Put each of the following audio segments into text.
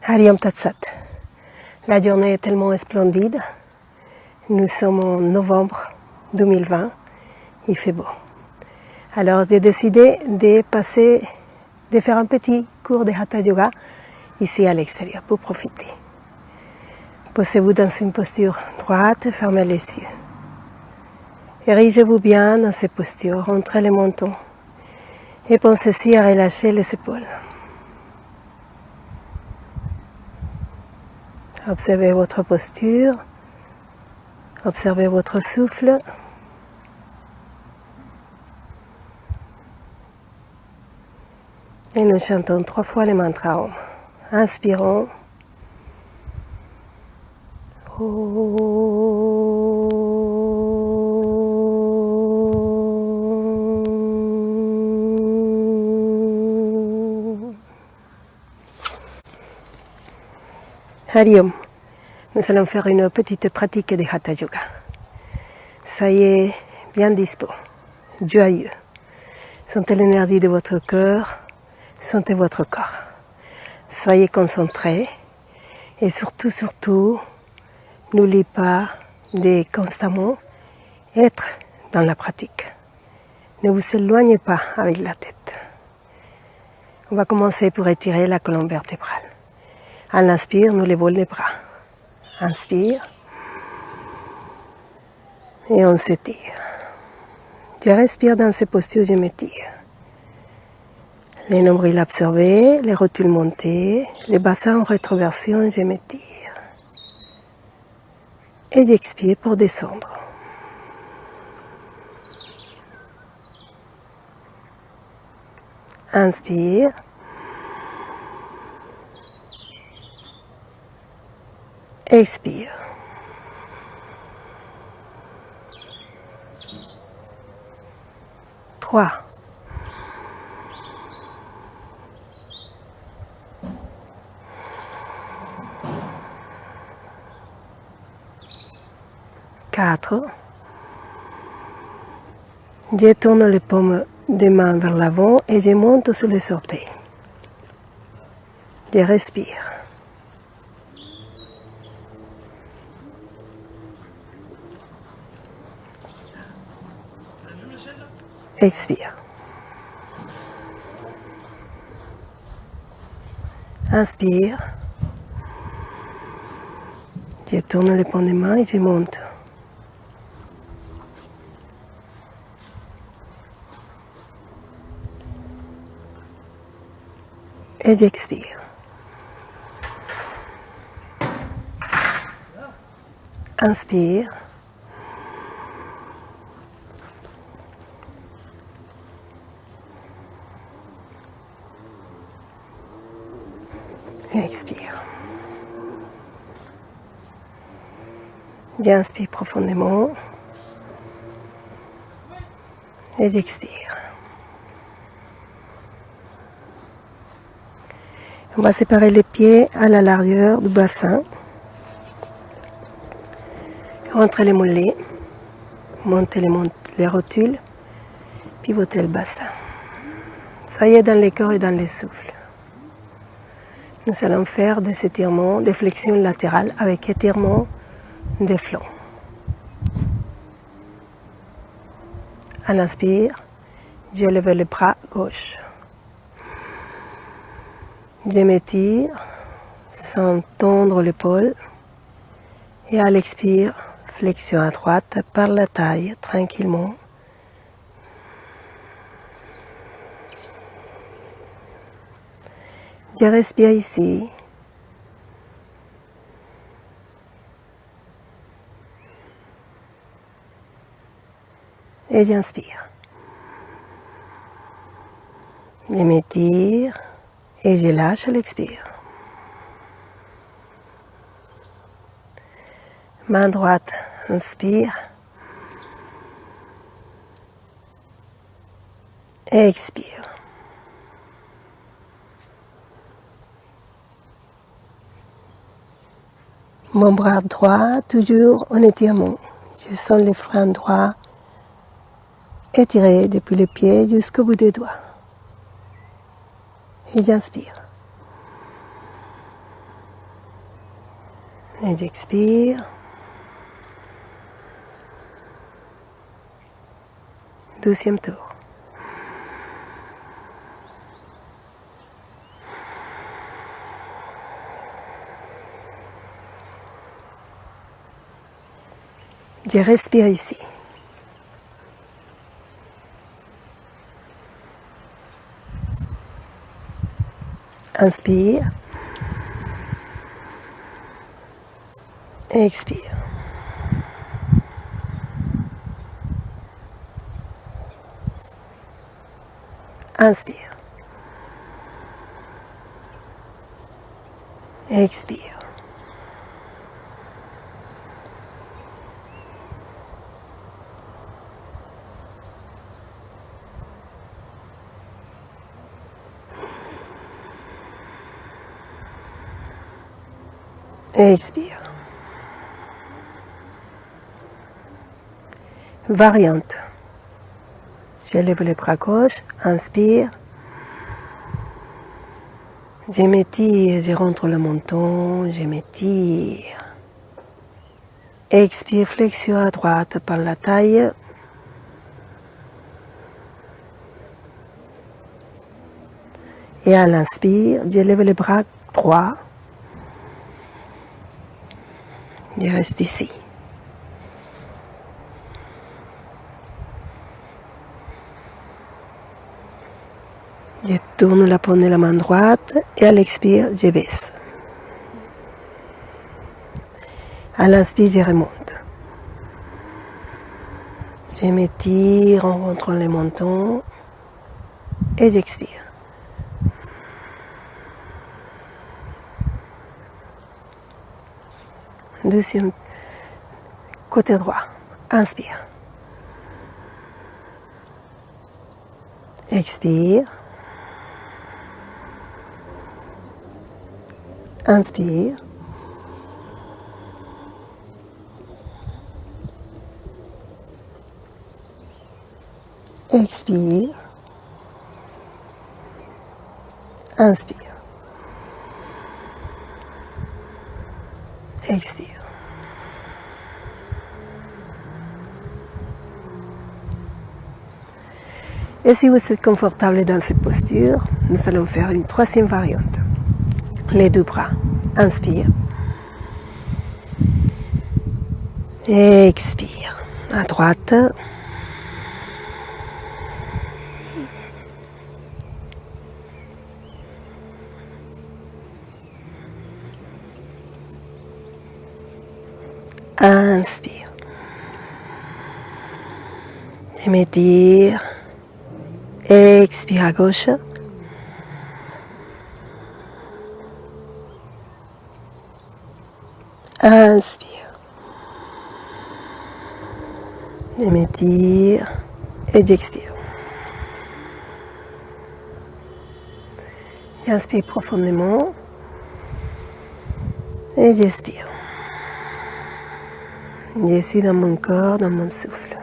Hariom Tatsat. La journée est tellement splendide. Nous sommes en novembre 2020. Il fait beau. Alors j'ai décidé de faire un petit cours de Hatha Yoga ici à l'extérieur pour profiter. Posez-vous dans une posture droite, fermez les yeux. Érigez-vous bien dans cette posture, rentrez les mentons et pensez-y à relâcher les épaules. Observez votre posture, observez votre souffle. Et nous chantons 3 fois les mantras Om. Inspirons. Hariom. Nous allons faire une petite pratique de Hatha Yoga. Soyez bien dispo, joyeux. Sentez l'énergie de votre cœur, sentez votre corps. Soyez concentrés et surtout, n'oubliez pas de constamment être dans la pratique. Ne vous éloignez pas avec la tête. On va commencer pour étirer la colonne vertébrale. À l'inspire, nous levons les bras. Inspire. Et on s'étire. Je respire dans ces postures, je m'étire. Les nombrils absorbés, les rotules montés, les bassins en rétroversion, je m'étire. Et j'expire pour descendre. Inspire. Expire. Trois. Quatre. Je tourne les paumes des mains vers l'avant et je monte sur les orteils. Je respire. Expire. Inspire. Je tourne les paumes des mains et je monte. Et j'expire. Inspire. Et expire. J'inspire profondément. Et j'expire. On va séparer les pieds à la largeur du bassin. Rentrez les mollets. Montez les rotules. Pivotez le bassin. Soyez dans les corps et dans les souffles. Nous allons faire des étirements, des flexions latérales avec étirement des flancs. À l'inspire, je lève le bras gauche. Je m'étire sans tendre l'épaule. Et à l'expire, flexion à droite par la taille, tranquillement. Je respire ici. Et j'inspire. Je m'étire et je lâche à l'expire. Main droite, inspire. Et expire. Mon bras droit, toujours en étirement. Je sens les flancs droits étirés depuis les pieds jusqu'au bout des doigts. Et j'inspire. Et j'expire. Deuxième tour. Je respire ici. Inspire. Expire. Inspire. Expire. Expire. Variante. Je lève les bras gauche, inspire. Je m'étire, je rentre le menton, je m'étire. Expire, flexion à droite par la taille. Et à l'inspire, je lève les bras droits. Je reste ici. Je tourne la paume de la main droite et à l'expire, je baisse. À l'inspire, je remonte. Je m'étire en rentrant le menton et j'expire. Deuxième côté droit. Inspire. Expire. Inspire. Expire. Inspire. Expire. Et si vous êtes confortable dans cette posture, nous allons faire une troisième variante. Les deux bras. Inspire. Expire. À droite. Inspire. Je m'étire. Expire à gauche. Inspire. Je m'étire et j'expire. J'inspire profondément et j'expire. Je suis dans mon corps, dans mon souffle.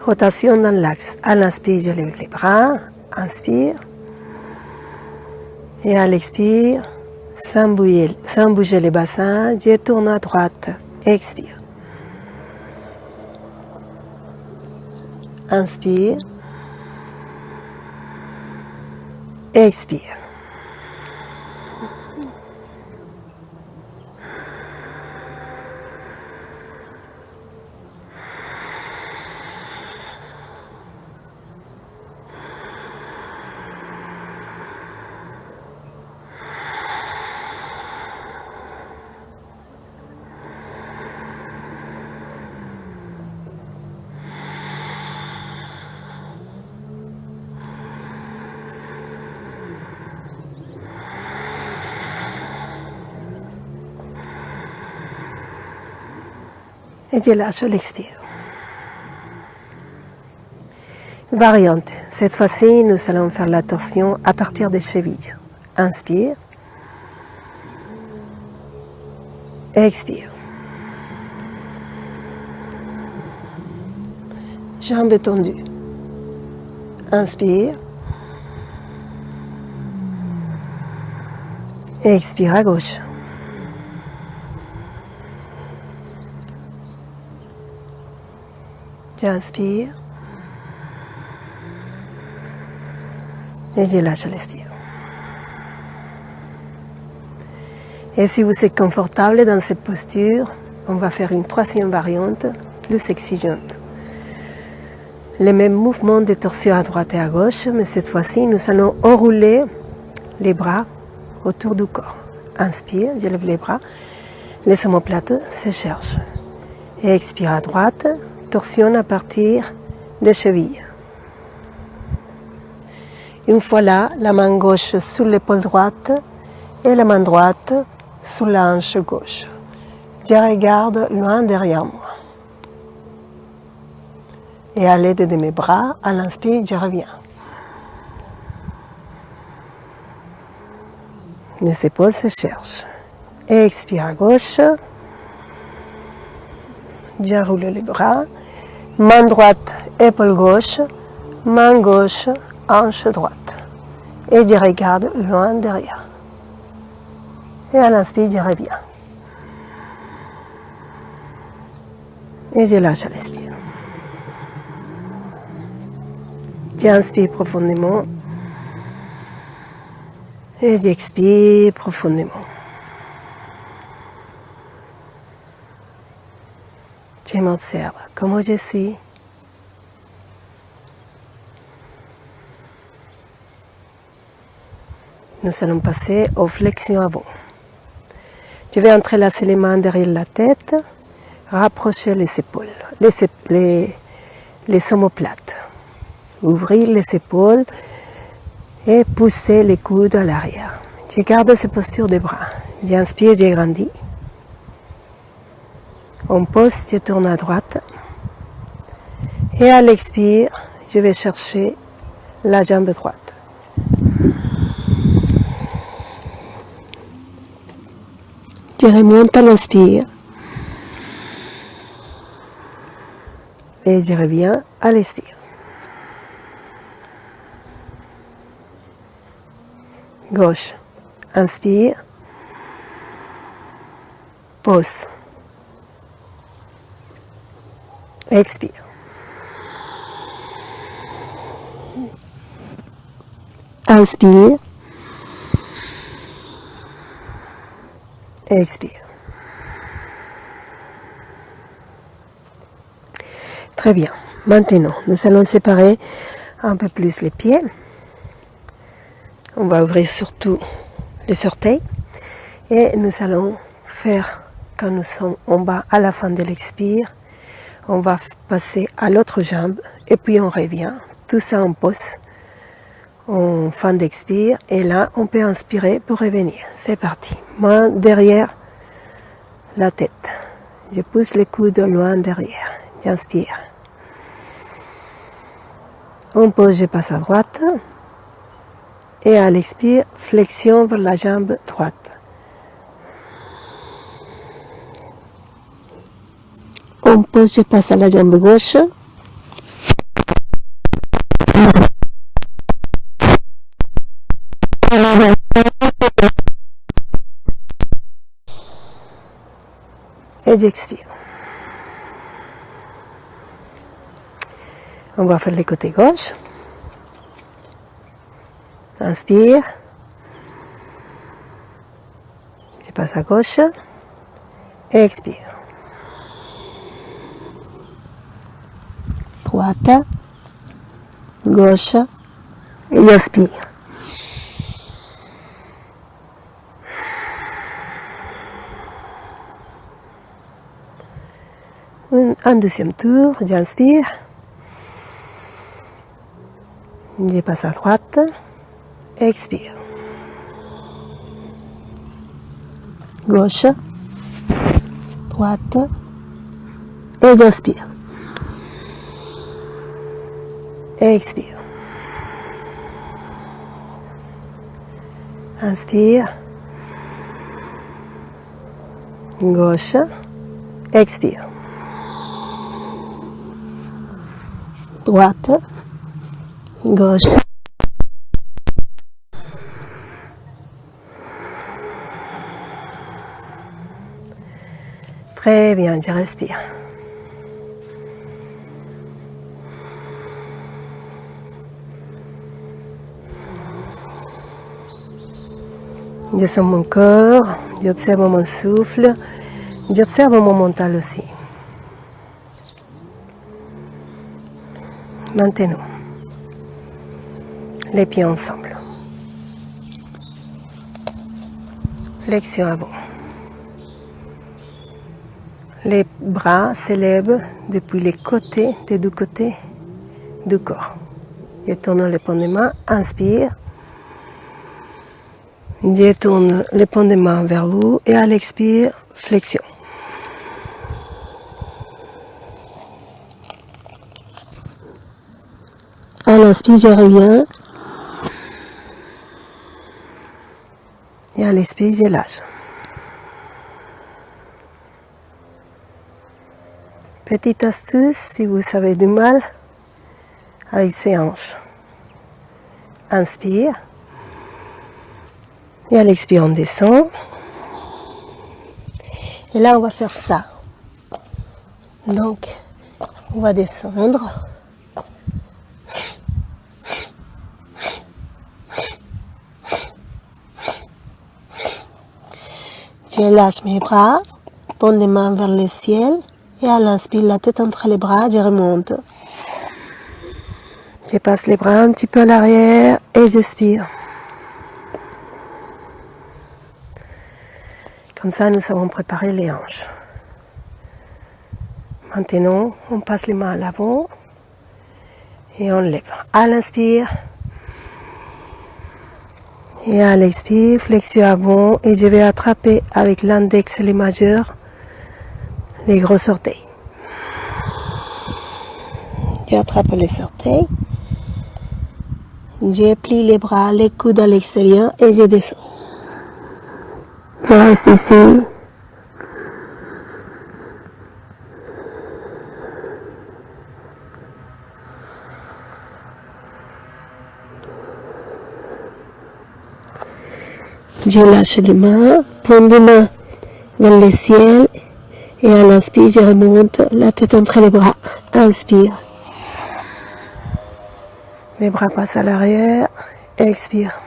Rotation dans l'axe. À l'inspire, je lève les bras. Inspire. Et à l'expire, sans bouger les bassins, je tourne à droite. Expire. Inspire. Expire. Et je lâche l'expire. Variante. Cette fois-ci, nous allons faire la torsion à partir des chevilles. Inspire. Expire. Jambes tendues. Inspire. Et expire à gauche. J'inspire. Et je lâche à l'expire. Et si vous êtes confortable dans cette posture, on va faire une troisième variante, plus exigeante. Les mêmes mouvements de torsion à droite et à gauche, mais cette fois-ci, nous allons enrouler les bras autour du corps. Inspire, je lève les bras, les omoplates se cherchent. Et expire à droite, torsion à partir des chevilles. Une fois là, la main gauche sur l'épaule droite et la main droite sur la hanche gauche. Je regarde loin derrière moi. Et à l'aide de mes bras, à l'inspire, je reviens. Les épaules se cherchent. Et expire à gauche. Je roule les bras. Main droite, épaule gauche. Main gauche, hanche droite. Et je regarde loin derrière. Et à l'inspire, je reviens. Et je lâche à l'expire. J'inspire profondément. Et j'expire profondément. Je m'observe comment je suis. Nous allons passer aux flexions avant. Je vais entrelacer les mains derrière la tête, rapprocher les épaules, les omoplates. Ouvrir les épaules et pousser les coudes à l'arrière. Je garde cette posture des bras. J'inspire, je grandis. On pose, je tourne à droite. Et à l'expire, je vais chercher la jambe droite. Je remonte à l'inspire. Et je reviens à l'expire. Gauche. Inspire. Pause. Expire. Inspire. Expire. Très bien. Maintenant, nous allons séparer un peu plus les pieds. On va ouvrir surtout les orteils. Et nous allons faire, quand nous sommes en bas à la fin de l'expire, on va passer à l'autre jambe et puis on revient. Tout ça en pause, en fin d'expire. Et là, on peut inspirer pour revenir. C'est parti. Main derrière la tête. Je pousse les coudes loin derrière. J'inspire. On pose, je passe à droite. Et à l'expire, flexion vers la jambe droite. On pose, je passe à la jambe gauche. Et j'expire. On va faire les côtés gauche. Inspire. Je passe à gauche. Et expire. Droite. Gauche. Et j'inspire. Un deuxième tour. J'inspire. Je passe à droite. Expire. Gauche. Droite. Et j'inspire. Expire. Inspire. Gauche. Expire. Droite. Gauche. Très bien, je respire. Je sens mon corps, j'observe mon souffle, j'observe mon mental aussi. Maintenant, les pieds ensemble. Flexion avant. Les bras s'élèvent depuis les côtés, des deux côtés du corps. Je tourne les paumes de main, inspire. Je tourne les paumes de main vers vous et à l'expire, flexion. À l'inspire, je reviens. Et à l'expire, je lâche. Petite astuce, si vous avez du mal avec ces hanches. Inspire. Et à l'expire, on descend. Et là, on va faire ça. Donc, on va descendre. Je lâche mes bras, pose les mains vers le ciel et à l'inspire, la tête entre les bras, je remonte. Je passe les bras un petit peu à l'arrière et j'expire. Comme ça, nous avons préparé les hanches. Maintenant, on passe les mains à l'avant et on lève. À l'inspire. Et à l'expire, flexion avant et je vais attraper avec l'index et les majeurs les gros orteils. J'attrape les orteils. Je plie les bras, les coudes à l'extérieur et je descends. Je reste ici. Je lâche les mains, prends les mains vers le ciel et à l'inspire, je remonte la tête entre les bras. Inspire. Les bras passent à l'arrière. Expire.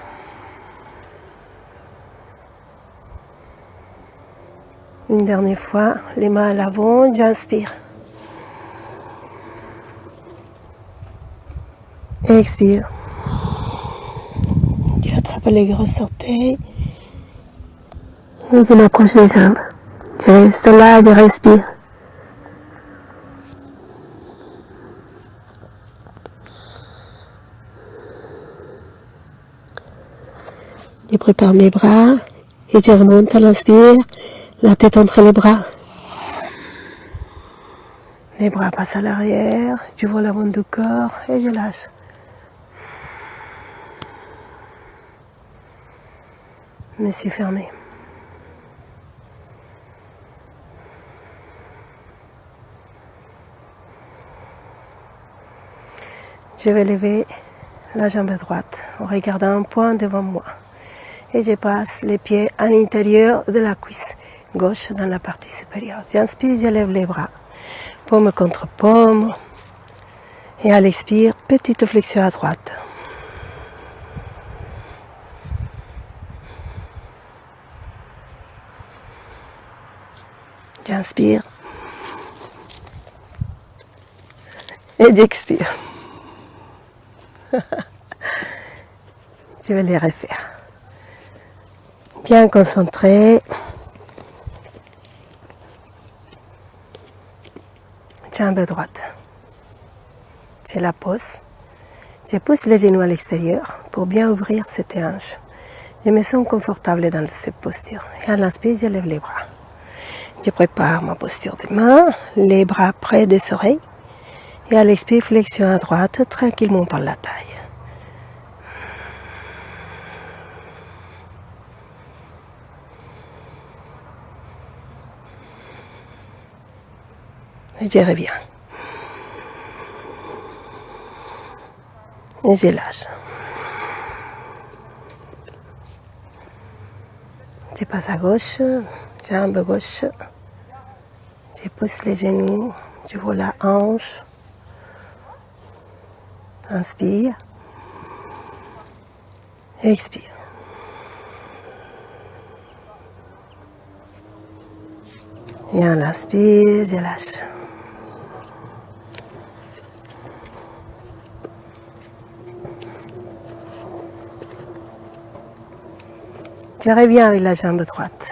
Une dernière fois, les mains à l'avant, j'inspire. Expire. J'attrape les gros orteils. Et je m'approche des jambes. Je reste là, je respire. Je prépare mes bras et je remonte à l'inspire, la tête entre les bras. Les bras passent à l'arrière, j'ouvre l'avant du corps et je lâche. Me suis fermé. Je vais lever la jambe droite en regardant un point devant moi. Et je passe les pieds à l'intérieur de la cuisse gauche dans la partie supérieure. J'inspire, je lève les bras. Paume contre paume. Et à l'expire, petite flexion à droite. J'inspire. Et j'expire. Je vais les refaire. Bien concentré. Jambe droite. Je la pose. Je pousse les genoux à l'extérieur pour bien ouvrir cette hanche. Je me sens confortable dans cette posture. Et à l'inspire, je lève les bras. Je prépare ma posture des mains, les bras près des oreilles. Et à l'expire, flexion à droite, tranquillement par la taille. Et je reviens. Et je lâche. Je passe à gauche, jambe gauche. Je pousse les genoux, j'ouvre la hanche. Inspire. Expire. Et on inspire, je lâche. Je reviens avec la jambe droite.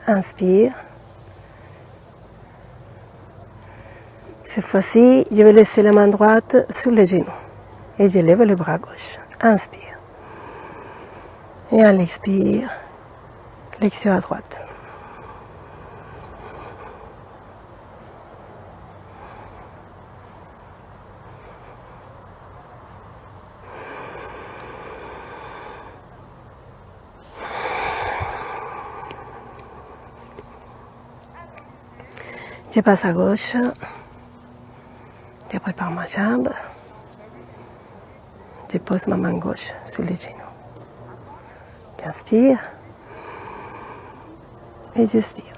Inspire. Cette fois-ci, je vais laisser la main droite sur le genou. Et je lève le bras gauche. Inspire. Et on expire. Flexion à droite. Je passe à gauche. Je prépare ma jambe. Je pose ma main gauche sur les genoux. J'inspire. Et j'expire.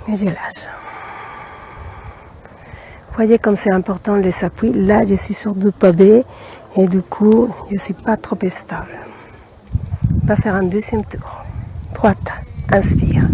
Et je lâche. Voyez comme c'est important les appuis. Là, je suis sur du pavé et du coup, je ne suis pas trop stable. On va faire un deuxième tour. Droite, inspire.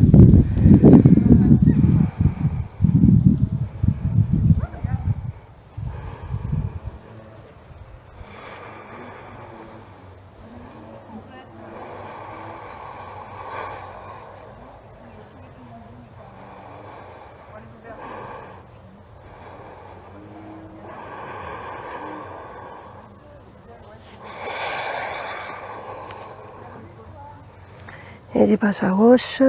Et je passe à gauche.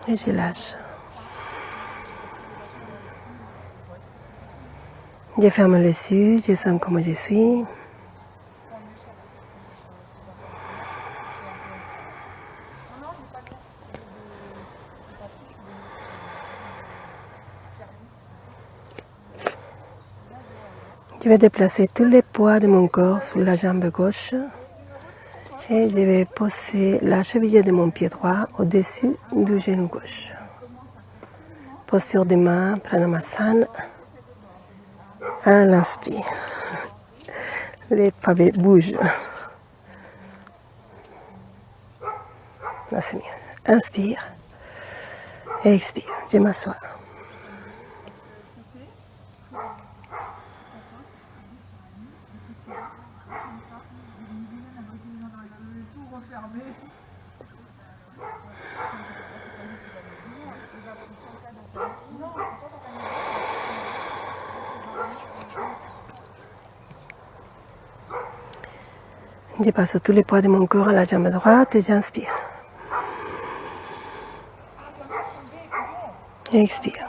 Et je lâche. Je ferme les yeux, je sens comment je suis. Je vais déplacer tous les poids de mon corps sur la jambe gauche et je vais poser la cheville de mon pied droit au-dessus du genou gauche. Posture des mains, Pranamasan. À l'inspire. Les pavés bougent. Là, c'est mieux. Inspire. Et expire. Je m'assois. Je passe tous les poids de mon corps à la jambe droite et j'inspire. Et expire.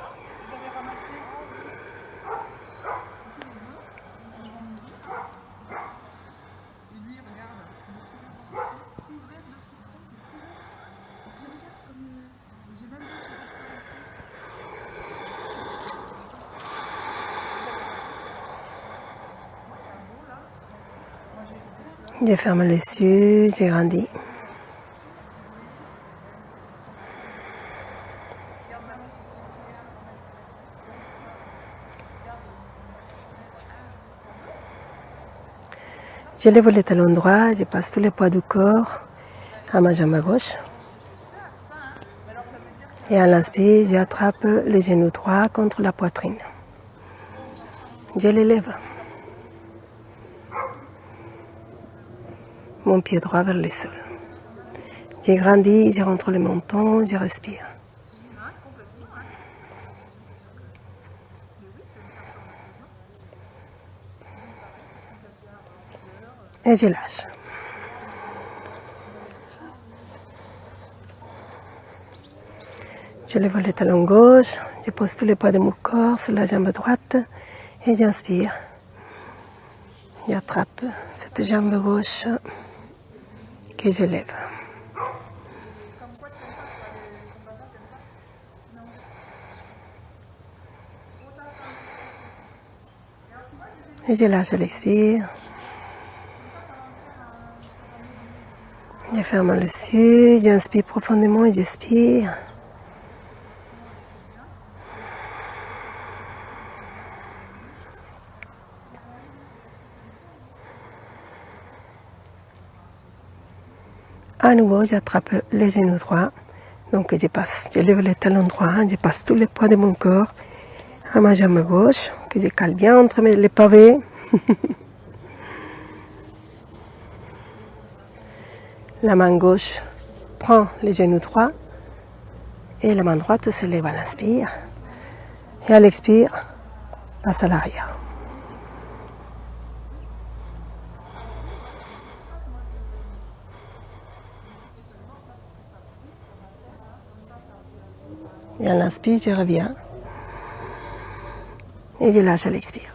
Je ferme les yeux, j'ai grandi. Je lève le talon droit, je passe tous les poids du corps à ma jambe gauche. Et à l'inspire, j'attrape le genou droit contre la poitrine. Je l'élève. Mon pied droit vers le sol. J'ai grandi, je rentre le menton, je respire. Et je lâche. Je lève les talons gauche, je pose tous les poids de mon corps sur la jambe droite et j'inspire. J'attrape cette jambe gauche que je lève. Et je lâche l'expire. Je ferme les yeux, j'inspire profondément et j'expire. À nouveau, j'attrape les genoux droits. Donc je lève les talons droits, je passe tous les poids de mon corps à ma jambe gauche, que je cale bien entre les pavés. La main gauche prend les genoux droits et la main droite se lève à l'inspire. Et à l'expire, passe à l'arrière. Et à l'inspire, je reviens. Et je lâche à l'expire.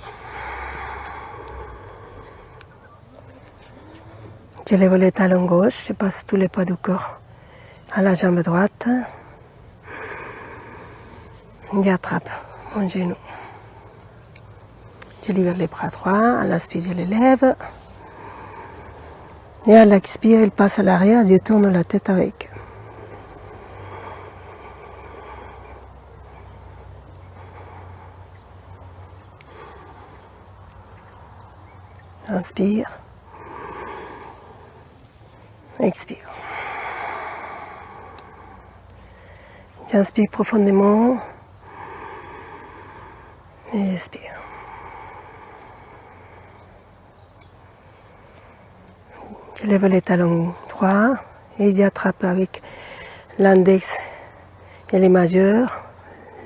Je lève les talons gauche, je passe tous les poids du corps à la jambe droite. J'attrape mon genou. Je libère les bras droits, à l'inspire, je les lève. Et à l'expire, il passe à l'arrière, je tourne la tête avec. Inspire. Expire. J'inspire profondément. Et expire. Je lève les talons droits et j'attrape avec l'index et les majeurs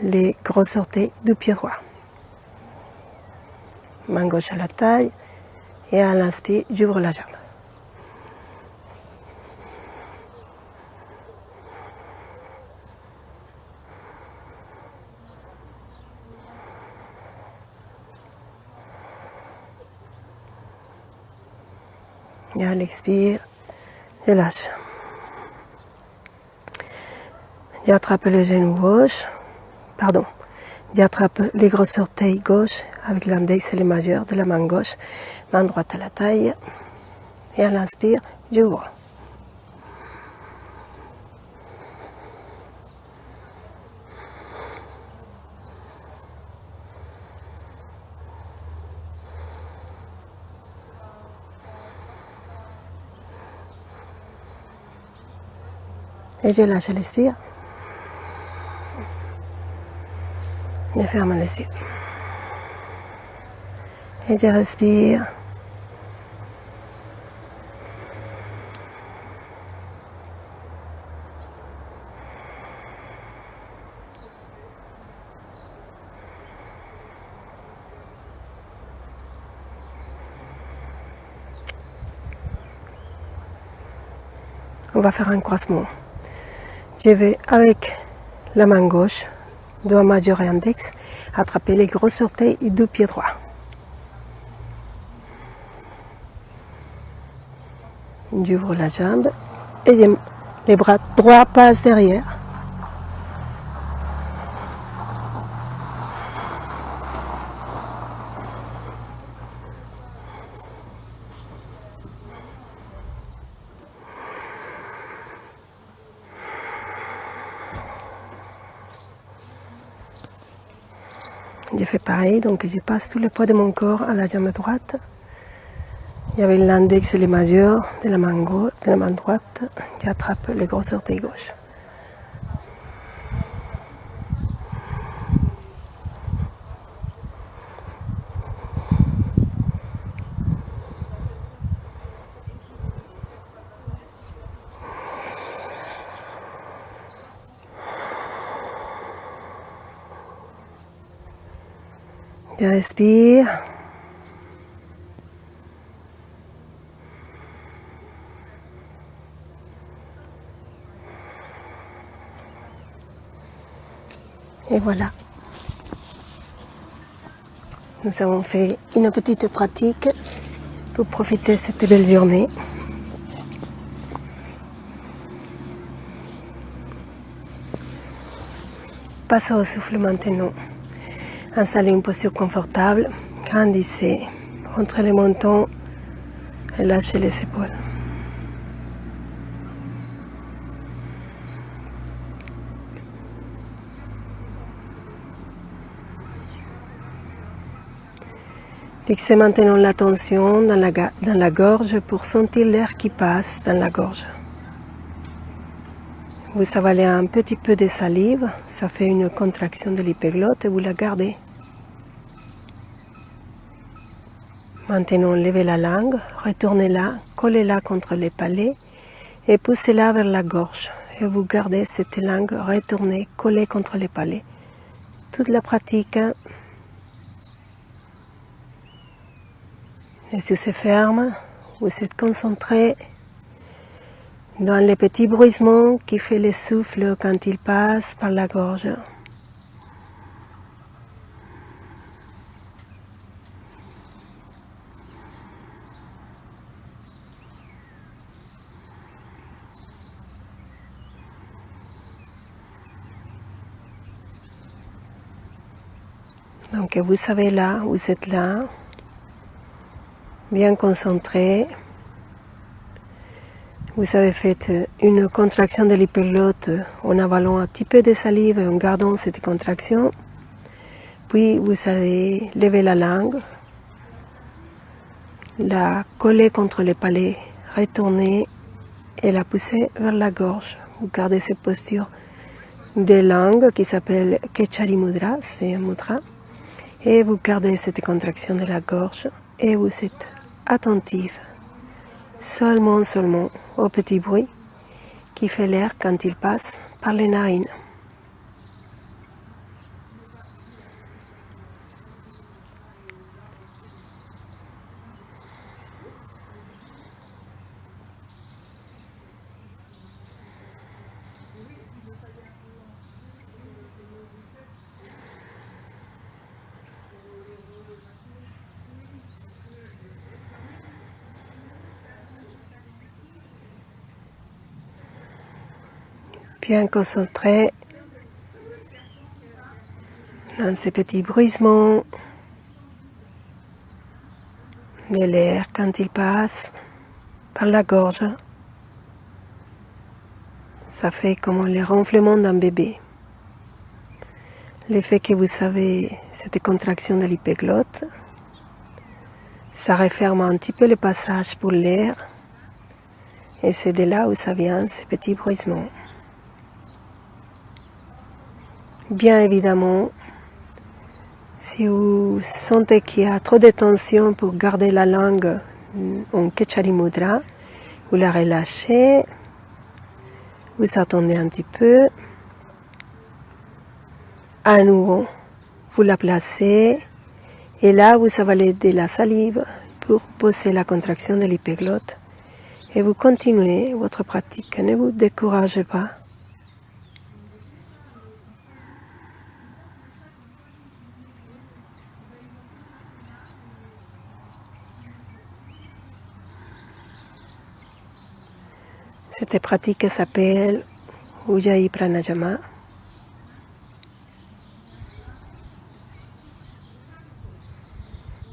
les gros orteils du pied droit. Main gauche à la taille et à l'inspire, j'ouvre la jambe. Et à l'expire, je lâche. J'attrape le genou gauche, j'attrape les gros orteils gauche avec l'index et les majeurs de la main gauche, main droite à la taille. Et à l'inspire, j'ouvre. Et je lâche l'expire. Je ferme les yeux. Et je respire. On va faire un croisement. Je vais avec la main gauche, doigt majeur et index, attraper les gros orteils du pied droit. J'ouvre la jambe et les bras droits passent derrière. Je fais pareil, donc je passe tout le poids de mon corps à la jambe droite. Et avec l'index et les majeurs de la main droite, j'attrape le gros orteil gauche. Je respire. Et voilà. Nous avons fait une petite pratique pour profiter de cette belle journée. Passez au souffle maintenant. Installez une posture confortable. Grandissez. Rentrez les mentons et lâchez les épaules. Fixez maintenant l'attention dans la gorge pour sentir l'air qui passe dans la gorge. Vous avalez un petit peu de salive, ça fait une contraction de l'épiglotte et vous la gardez. Maintenant, levez la langue, retournez-la, collez-la contre les palais et poussez-la vers la gorge. Et vous gardez cette langue retournée, collée contre les palais. Toute la pratique. Les yeux se ferment, vous êtes concentré dans les petits bruissements qui fait le souffle quand il passe par la gorge. Donc vous savez là, vous êtes là, bien concentré. Vous avez fait une contraction de l'épiglotte en avalant un petit peu de salive et en gardant cette contraction. Puis vous allez lever la langue, la coller contre les palais, retourner et la pousser vers la gorge. Vous gardez cette posture de langue qui s'appelle Kechari Mudra, c'est un mudra. Et vous gardez cette contraction de la gorge et vous êtes attentif seulement au petit bruit qui fait l'air quand il passe par les narines. Bien concentré dans ces petits bruissements de l'air quand il passe par la gorge. Ça fait comme le ronflement d'un bébé. L'effet que vous avez, cette contraction de l'épiglotte, ça referme un petit peu le passage pour l'air et c'est de là où ça vient, ces petits bruissements. Bien évidemment, si vous sentez qu'il y a trop de tension pour garder la langue en Kechari Mudra, vous la relâchez, vous attendez un petit peu, à nouveau, vous la placez et là vous avalez de la salive pour poser la contraction de l'épiglotte et vous continuez votre pratique, ne vous découragez pas. Cette pratique s'appelle Ujjayi Pranayama.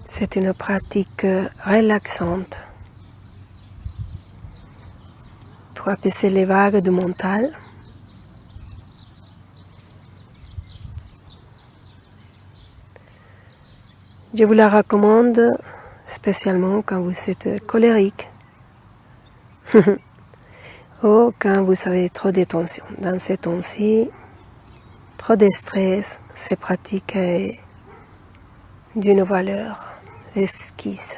C'est une pratique relaxante pour apaiser les vagues du mental. Je vous la recommande spécialement quand vous êtes colérique ou quand vous avez trop de tension. Dans ces temps-ci, trop de stress, cette pratique est d'une valeur exquise.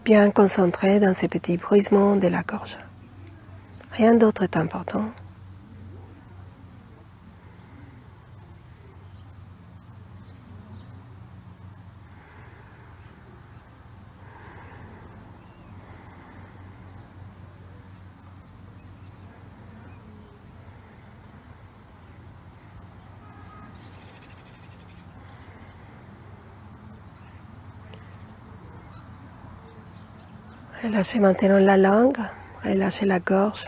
Bien concentré dans ces petits bruissements de la gorge. Rien d'autre est important. Relâchez maintenant la langue, relâchez la gorge.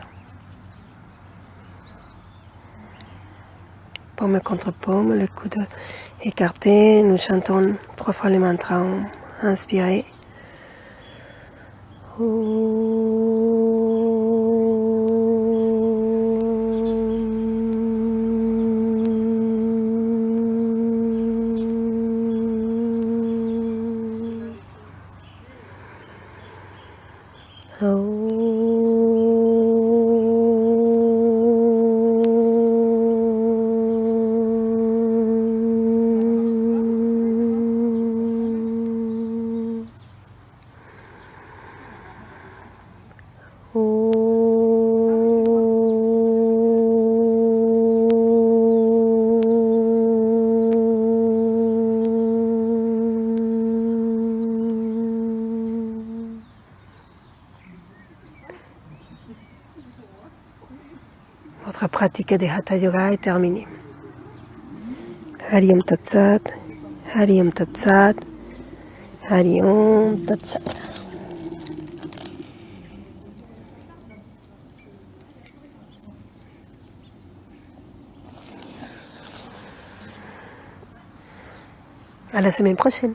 Paume contre paume, le coude écarté. Nous chantons 3 fois le mantra. Inspirez. Votre pratique de Hatha Yoga est terminée. Hari Om Tat Sat, Hari Om Tat Sat, Hari Om Tat Sat. À la semaine prochaine.